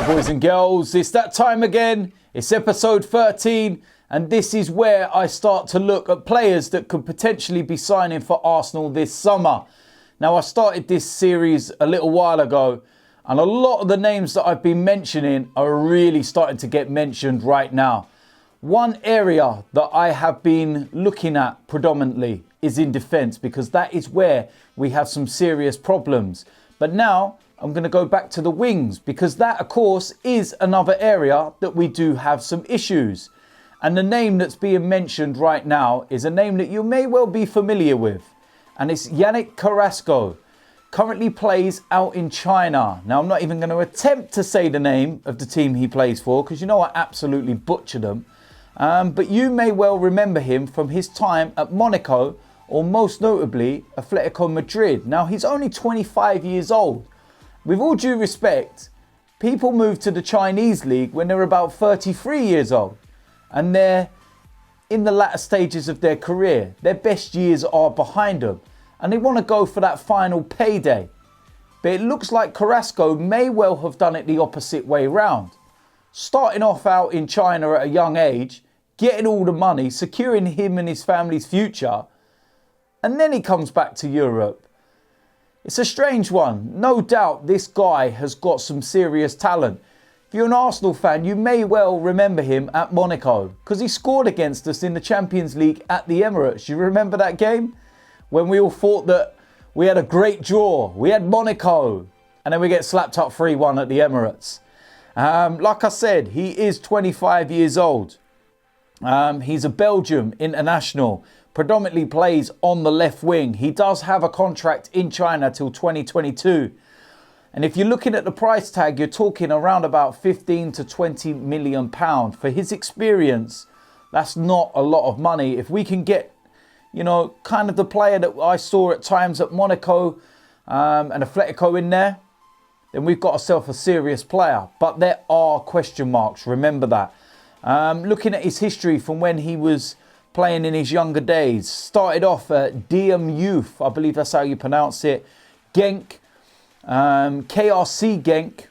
Right, boys and girls, it's that time again. It's episode 13, and this is where I start to look at players that could potentially be signing for Arsenal this summer. Now, I started this series a little while ago, and a lot of the names that I've been mentioning are really starting to get mentioned right now. One area that I have been looking at predominantly is in defence, because that is where we have some serious problems. But now I'm going to go back to the wings, because that, of course, is another area that we do have some issues. And the name that's being mentioned right now is a name that you may well be familiar with. And it's Yannick Carrasco. Currently plays out in China. Now, I'm not even going to attempt to say the name of the team he plays for, because you know I absolutely butcher them. But you may well remember him from his time at Monaco, or most notably, Atletico Madrid. Now, he's only 25 years old. With all due respect, people move to the Chinese league when they're about 33 years old. And they're in the latter stages of their career. Their best years are behind them. And they want to go for that final payday. But it looks like Carrasco may well have done it the opposite way round. Starting off out in China at a young age, getting all the money, securing him and his family's future, and then he comes back to Europe. It's a strange one. No doubt this guy has got some serious talent. If you're an Arsenal fan, you may well remember him at Monaco, because he scored against us in the Champions League at the Emirates. You remember that game? When we all thought that we had a great draw. We had Monaco, and then we get slapped up 3-1 at the Emirates. Like I said, he is 25 years old. He's a Belgium international, predominantly plays on the left wing. He does have a contract in China till 2022. And if you're looking at the price tag, you're talking around about 15 to 20 million pounds. For his experience, that's not a lot of money. If we can get, you know, kind of the player that I saw at times at Monaco and Atletico in there, then we've got ourselves a serious player. But there are question marks, remember that. Looking at his history from when he was playing in his younger days, started off at DM Youth, I believe that's how you pronounce it, Genk, KRC Genk,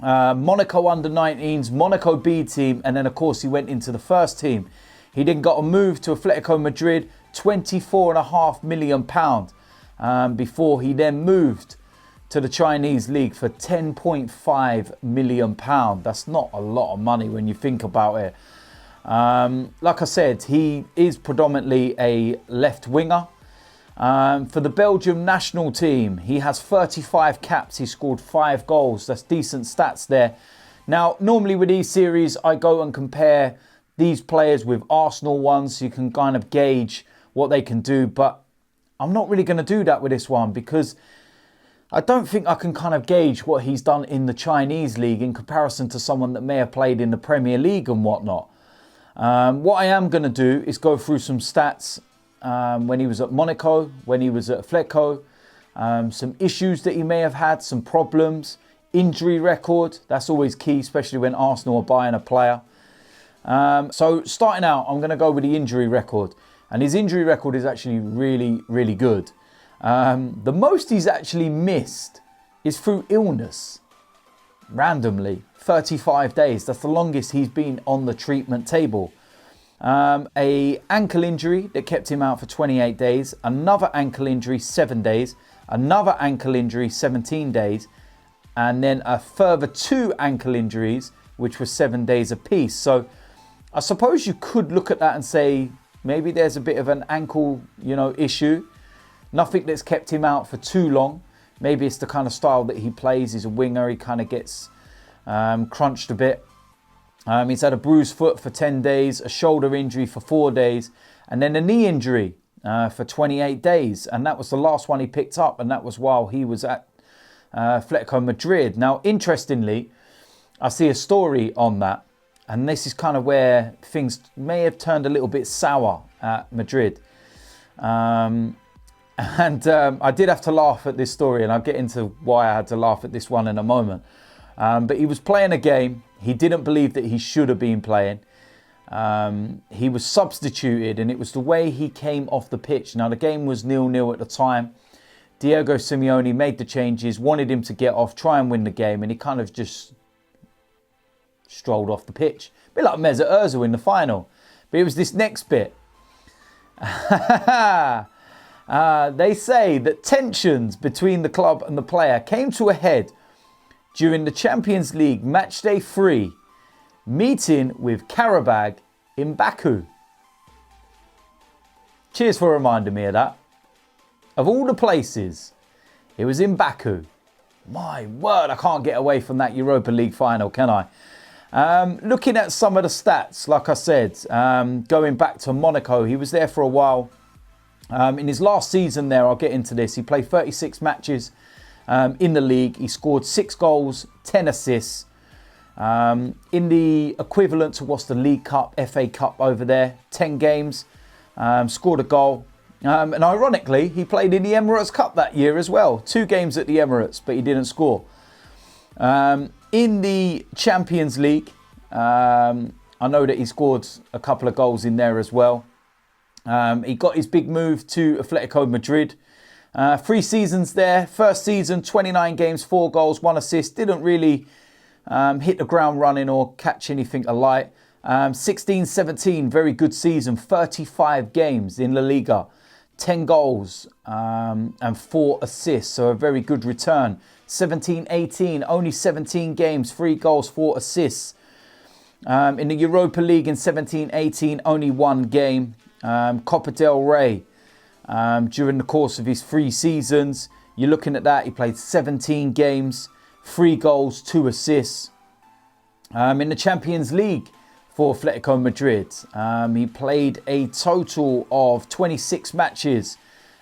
Monaco under-19s, Monaco B team, and then of course he went into the first team. He then got a move to Atletico Madrid, £24.5 million, before he then moved to the Chinese league for £10.5 million. That's not a lot of money when you think about it. Like I said, he is predominantly a left winger. For the Belgium national team, he has 35 caps. He scored 5 goals. That's decent stats there. Now, normally with these series, I go and compare these players with Arsenal ones, so you can kind of gauge what they can do. But I'm not really going to do that with this one, because I don't think I can kind of gauge what he's done in the Chinese league in comparison to someone that may have played in the Premier League and whatnot. What I am going to do is go through some stats when he was at Monaco, when he was at Atletico, some issues that he may have had, some problems, injury record. That's always key, especially when Arsenal are buying a player. So starting out, I'm going to go with the injury record. And his injury record is actually really, really good. The most he's actually missed is through illness. Randomly, 35 days. That's the longest he's been on the treatment table. A ankle injury that kept him out for 28 days. Another ankle injury, 7 days. Another ankle injury, 17 days. And then a further 2 ankle injuries, which were 7 days apiece. So I suppose you could look at that and say, maybe there's a bit of an ankle, issue. Nothing that's kept him out for too long. Maybe it's the kind of style that he plays. He's a winger. He kind of gets crunched a bit. He's had a bruised foot for 10 days, a shoulder injury for 4 days, and then a knee injury for 28 days. And that was the last one he picked up, and that was while he was at Atletico Madrid. Now, interestingly, I see a story on that, and this is kind of where things may have turned a little bit sour at Madrid. I did have to laugh at this story, and I'll get into why I had to laugh at this one in a moment. But he was playing a game. He didn't believe that he should have been playing. He was substituted, and it was the way he came off the pitch. Now, the game was 0-0 at the time. Diego Simeone made the changes, wanted him to get off, try and win the game, and he kind of just strolled off the pitch. A bit like Mesut Ozil in the final. But it was this next bit. They say that tensions between the club and the player came to a head during the Champions League matchday 3 meeting with Karabag in Baku. Cheers for reminding me of that. Of all the places, it was in Baku. My word, I can't get away from that Europa League final, can I? Looking at some of the stats, like I said, going back to Monaco, he was there for a while. In his last season there, I'll get into this, he played 36 matches in the league. He scored 6 goals, 10 assists. In the equivalent to what's the League Cup, FA Cup over there, 10 games, scored a goal. And ironically, he played in the Emirates Cup that year as well. 2 games at the Emirates, but he didn't score. In the Champions League, I know that he scored a couple of goals in there as well. He got his big move to Atletico Madrid. 3 seasons there. First season, 29 games, 4 goals, 1 assist. Didn't really hit the ground running or catch anything alight. 16-17, very good season. 35 games in La Liga. 10 goals and 4 assists, so a very good return. 17-18, only 17 games, 3 goals, 4 assists. In the Europa League in 17-18, only 1 game. Copa del Rey, during the course of his 3 seasons, you're looking at that, he played 17 games, 3 goals, 2 assists. In the Champions League, for Atletico Madrid. He played a total of 26 matches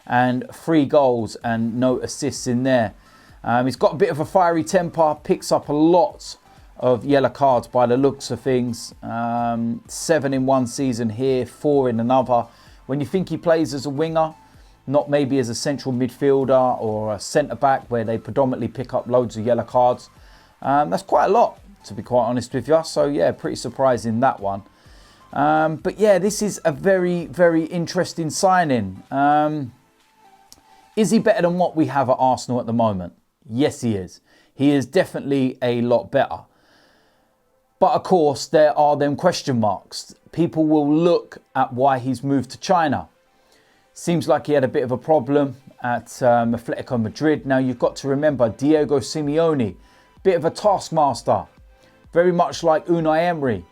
and 3 goals and no assists in there. He's got a bit of a fiery temper, picks up a lot of yellow cards by the looks of things. 7 in one season here, 4 in another. When you think he plays as a winger, not maybe as a central midfielder or a centre-back where they predominantly pick up loads of yellow cards, that's quite a lot, to be quite honest with you. So yeah, pretty surprising that one. But yeah, this is a very, very interesting signing. Is he better than what we have at Arsenal at the moment? Yes, he is. He is definitely a lot better. But of course, there are them question marks. People will look at why he's moved to China. Seems like he had a bit of a problem at Atletico Madrid. Now, you've got to remember, Diego Simeone, bit of a taskmaster. Very much like Unai Emery.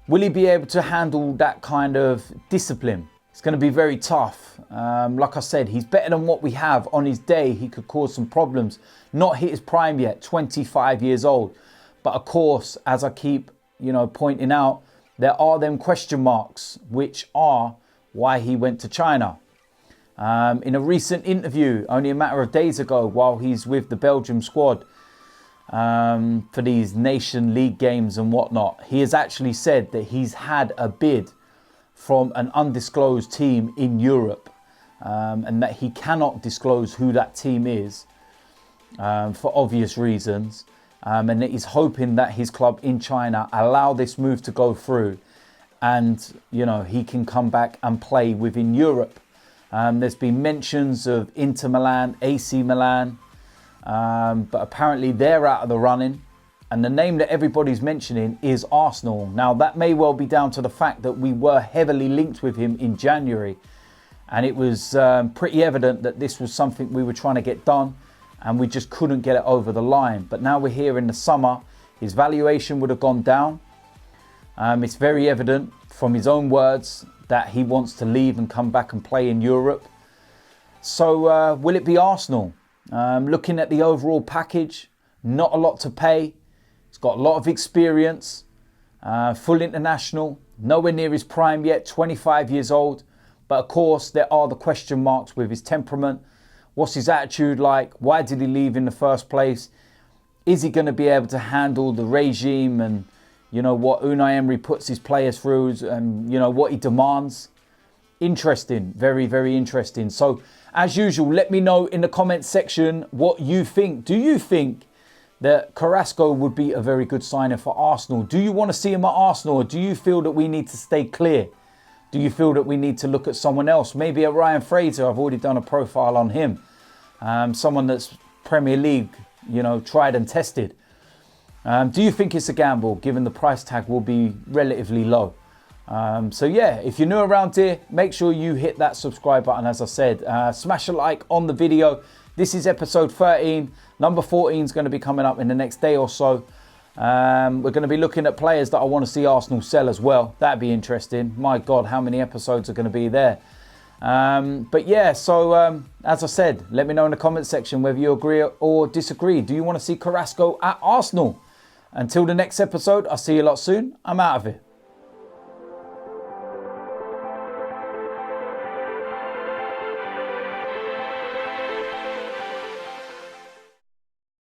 Will he be able to handle that kind of discipline? It's going to be very tough. Like I said, he's better than what we have. On his day, he could cause some problems. Not hit his prime yet, 25 years old. But of course, as I keep, pointing out, there are them question marks, which are why he went to China. In a recent interview, only a matter of days ago, while he's with the Belgium squad, for these Nation League games and whatnot, he has actually said that he's had a bid from an undisclosed team in Europe, and that he cannot disclose who that team is for obvious reasons, and that he's hoping that his club in China allow this move to go through and he can come back and play within Europe. There's been mentions of Inter Milan, AC Milan, but apparently they're out of the running. And the name that everybody's mentioning is Arsenal. Now, that may well be down to the fact that we were heavily linked with him in January. And it was pretty evident that this was something we were trying to get done. And we just couldn't get it over the line. But now we're here in the summer. His valuation would have gone down. It's very evident from his own words that he wants to leave and come back and play in Europe. So will it be Arsenal? Looking at the overall package, not a lot to pay. He's got a lot of experience, full international, nowhere near his prime yet, 25 years old. But of course, there are the question marks with his temperament. What's his attitude like? Why did he leave in the first place? Is he going to be able to handle the regime and, what Unai Emery puts his players through and, what he demands? Interesting. Very, very interesting. So, as usual, let me know in the comments section what you think. Do you think that Carrasco would be a very good signing for Arsenal? Do you want to see him at Arsenal, or do you feel that we need to stay clear? Do you feel that we need to look at someone else? Maybe a Ryan Fraser. I've already done a profile on him. Someone that's Premier League, tried and tested. Do you think it's a gamble, given the price tag will be relatively low? So yeah, if you're new around here, make sure you hit that subscribe button. As I said, smash a like on the video. This is episode 13. Number 14 is going to be coming up in the next day or so. We're going to be looking at players that I want to see Arsenal sell as well. That'd be interesting. My God, how many episodes are going to be there? But yeah, so as I said, let me know in the comment section whether you agree or disagree. Do you want to see Carrasco at Arsenal? Until the next episode, I'll see you a lot soon. I'm out of it.